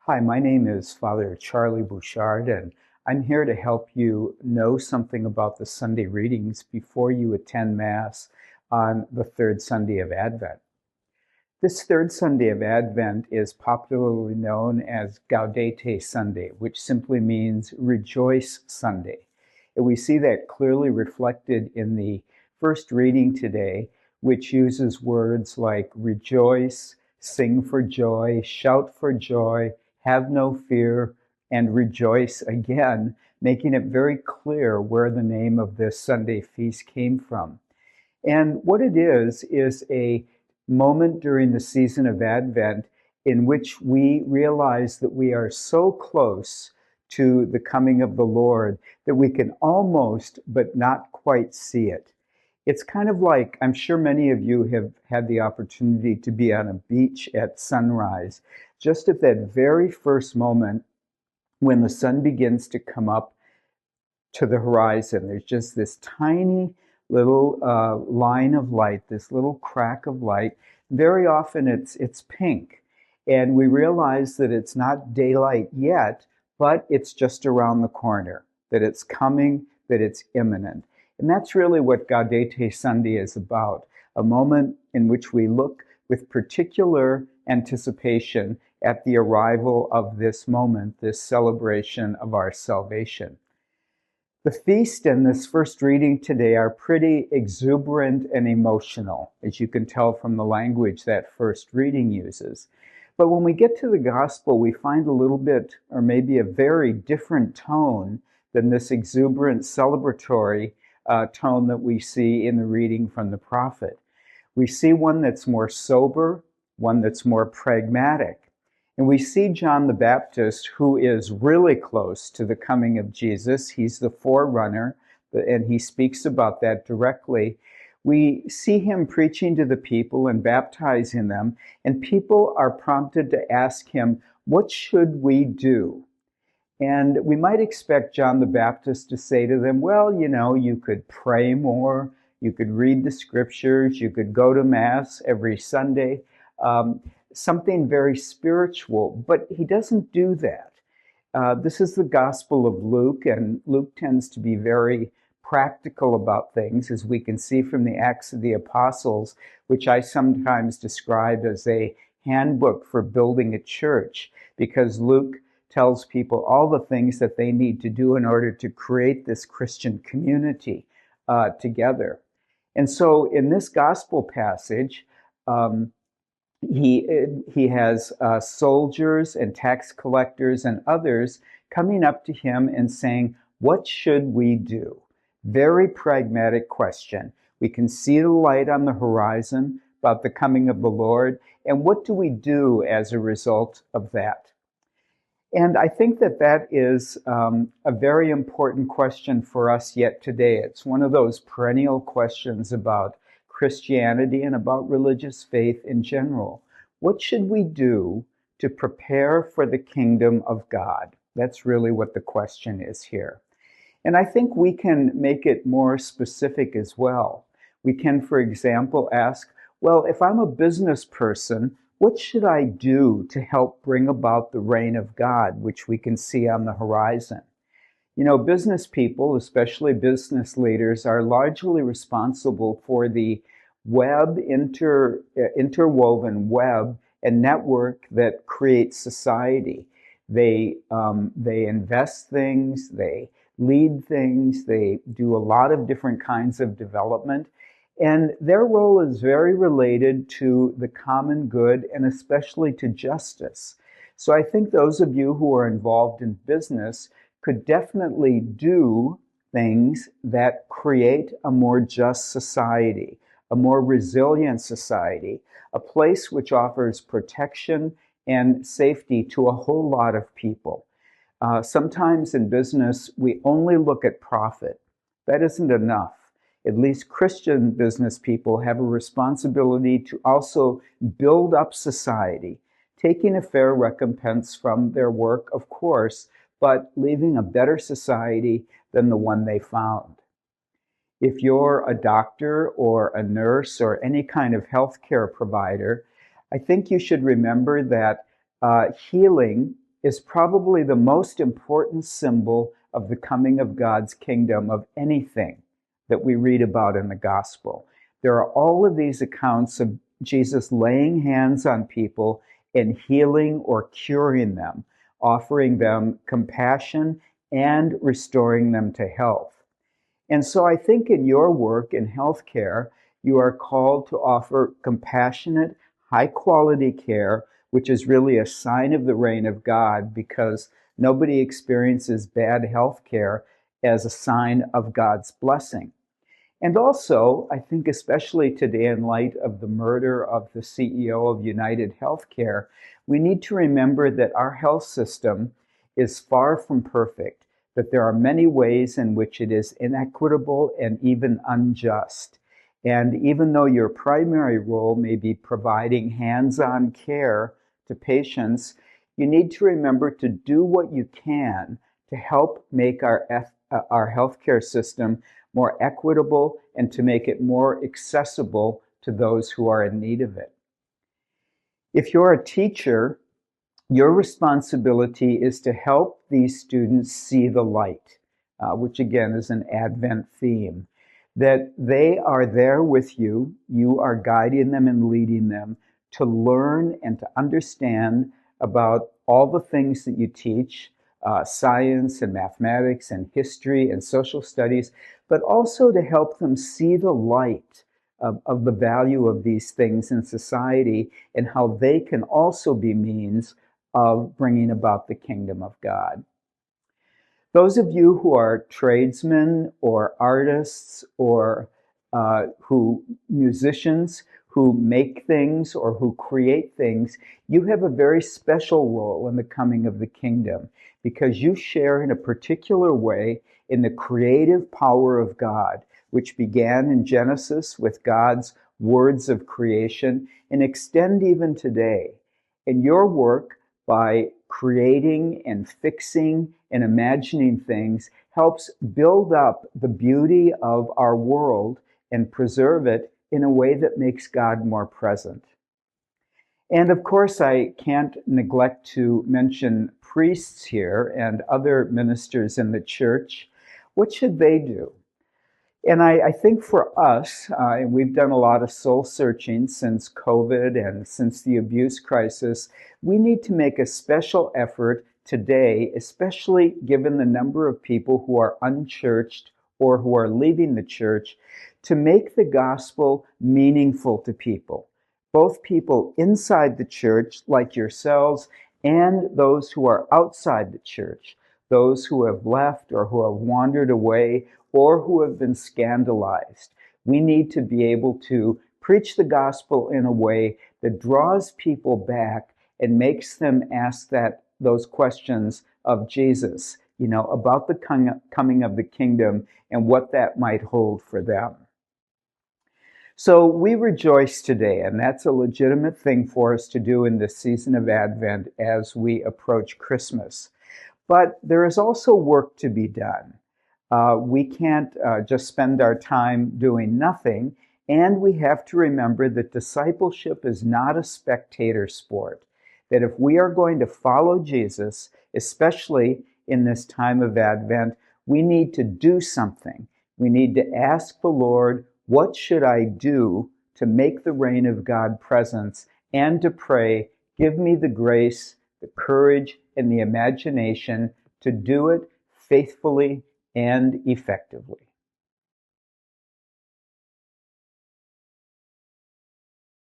Hi, my name is Father Charlie Bouchard, and I'm here to help you know something about the Sunday readings before you attend Mass on the third Sunday of Advent. This third Sunday of Advent is popularly known as Gaudete Sunday, which simply means Rejoice Sunday. And we see that clearly reflected in the first reading today, which uses words like rejoice, sing for joy, shout for joy, have no fear, and rejoice again, making it very clear where the name of this Sunday feast came from. And what it is a moment during the season of Advent in which we realize that we are so close to the coming of the Lord that we can almost, but not quite see it. It's kind of like, I'm sure many of you have had the opportunity to be on a beach at sunrise. Just at that very first moment when the sun begins to come up to the horizon, there's just this tiny little line of light, this little crack of light. Very often it's pink. And we realize that it's not daylight yet, but it's just around the corner, that it's coming, that it's imminent. And that's really what Gaudete Sunday is about, a moment in which we look with particular anticipation at the arrival of this moment, this celebration of our salvation. The feast and this first reading today are pretty exuberant and emotional, as you can tell from the language that first reading uses. But when we get to the gospel, we find a little bit, or maybe a very different tone than this exuberant celebratory tone that we see in the reading from the prophet. We see one that's more sober, one that's more pragmatic. And we see John the Baptist, who is really close to the coming of Jesus. He's the forerunner, and he speaks about that directly. We see him preaching to the people and baptizing them, and people are prompted to ask him, what should we do? And we might expect John the Baptist to say to them, well, you could pray more, you could read the scriptures, you could go to Mass every Sunday. Something very spiritual, but he doesn't do that. This is the Gospel of Luke, and Luke tends to be very practical about things, as we can see from the Acts of the Apostles, which I sometimes describe as a handbook for building a church, because Luke tells people all the things that they need to do in order to create this Christian community together. And so in this gospel passage, he has soldiers and tax collectors and others coming up to him and saying, what should we do? Very pragmatic question. We can see the light on the horizon about the coming of the Lord, and what do we do as a result of that? And I think that is a very important question for us yet today. It's one of those perennial questions about Christianity and about religious faith in general. What should we do to prepare for the kingdom of God? That's really what the question is here. And I think we can make it more specific as well. We can, for example, ask, well, if I'm a business person, what should I do to help bring about the reign of God, which we can see on the horizon? Business people, especially business leaders, are largely responsible for the interwoven web and network that creates society. They invest things, they lead things, they do a lot of different kinds of development. And their role is very related to the common good and especially to justice. So I think those of you who are involved in business could definitely do things that create a more just society, a more resilient society, a place which offers protection and safety to a whole lot of people. Sometimes in business, we only look at profit. That isn't enough. At least Christian business people have a responsibility to also build up society, taking a fair recompense from their work, of course, but leaving a better society than the one they found. If you're a doctor or a nurse or any kind of healthcare provider, I think you should remember that healing is probably the most important symbol of the coming of God's kingdom of anything that we read about in the gospel. There are all of these accounts of Jesus laying hands on people and healing or curing them, offering them compassion and restoring them to health. And so I think in your work in healthcare, you are called to offer compassionate, high-quality care, which is really a sign of the reign of God, because nobody experiences bad health care as a sign of God's blessing. And also, I think especially today in light of the murder of the CEO of United Healthcare, we need to remember that our health system is far from perfect, that there are many ways in which it is inequitable and even unjust. And even though your primary role may be providing hands-on care to patients, you need to remember to do what you can to help make our healthcare system more equitable and to make it more accessible to those who are in need of it. If you're a teacher, your responsibility is to help these students see the light, which again is an Advent theme, that they are there with you, you are guiding them and leading them to learn and to understand about all the things that you teach, science and mathematics and history and social studies, but also to help them see the light of the value of these things in society and how they can also be means of bringing about the kingdom of God. Those of you who are tradesmen or artists or musicians who make things or who create things, you have a very special role in the coming of the kingdom because you share in a particular way in the creative power of God, which began in Genesis with God's words of creation and extend even today. And your work by creating and fixing and imagining things helps build up the beauty of our world and preserve it in a way that makes God more present. And of course, I can't neglect to mention priests here and other ministers in the church. What should they do? And I think for us, and we've done a lot of soul searching since COVID and since the abuse crisis, we need to make a special effort today, especially given the number of people who are unchurched or who are leaving the church, to make the gospel meaningful to people, both people inside the church like yourselves and those who are outside the church, those who have left or who have wandered away or who have been scandalized. We need to be able to preach the gospel in a way that draws people back and makes them ask those questions of Jesus, about the coming of the kingdom and what that might hold for them. So we rejoice today, and that's a legitimate thing for us to do in this season of Advent as we approach Christmas. But there is also work to be done. We can't just spend our time doing nothing, and we have to remember that discipleship is not a spectator sport. That if we are going to follow Jesus, especially in this time of Advent, we need to do something. We need to ask the Lord, what should I do to make the reign of God present, and to pray, give me the grace, the courage, and the imagination to do it faithfully and effectively.